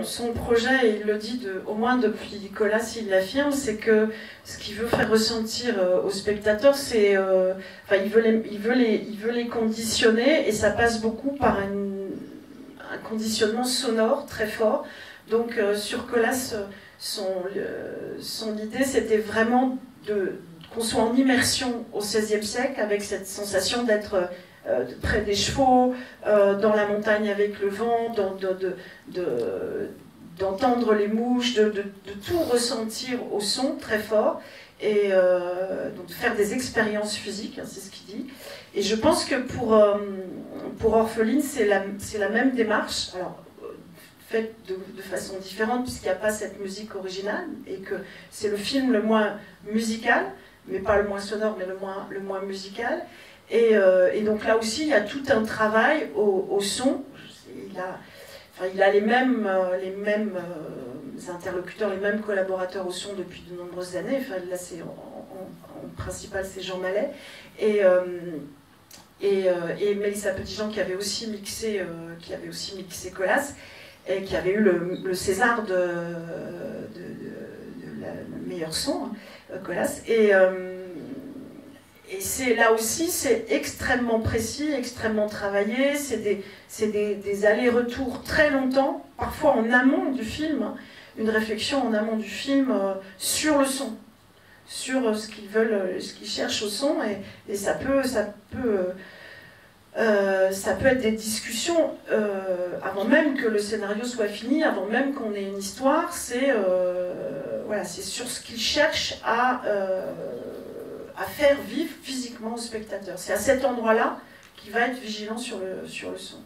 son projet, et il le dit au moins depuis Colas, il l'affirme, c'est que ce qu'il veut faire ressentir aux spectateurs, c'est, enfin, il veut les conditionner, et ça passe beaucoup par un conditionnement sonore très fort. Donc sur Colas, son idée, c'était vraiment qu'on soit en immersion au XVIe siècle, avec cette sensation d'être près des chevaux, dans la montagne avec le vent, d'entendre les mouches, de tout ressentir au son très fort, et donc de faire des expériences physiques, hein, c'est ce qu'il dit. Et je pense que pour Orpheline, c'est la même démarche, alors faite de façon différente, puisqu'il n'y a pas cette musique originale, et que c'est le film le moins musical, mais pas le moins sonore, mais le moins musical. Et donc là aussi, il y a tout un travail au son. Il a les mêmes interlocuteurs, les mêmes collaborateurs au son depuis de nombreuses années. Enfin, là, en principal, c'est Jean Malet. Et Mélissa Petitjean, qui avait aussi mixé Colas, et qui avait eu le César de le meilleur son, Colas. Et là aussi, c'est extrêmement précis, extrêmement travaillé. C'est des allers-retours très longtemps, parfois en amont du film, hein, une réflexion en amont du film sur le son, sur ce qu'ils veulent, ce qu'ils cherchent au son, et ça peut être des discussions avant même que le scénario soit fini, avant même qu'on ait une histoire. Voilà, c'est sur ce qu'ils cherchent à faire vivre physiquement au spectateur. C'est à cet endroit-là qu'il va être vigilant sur le son.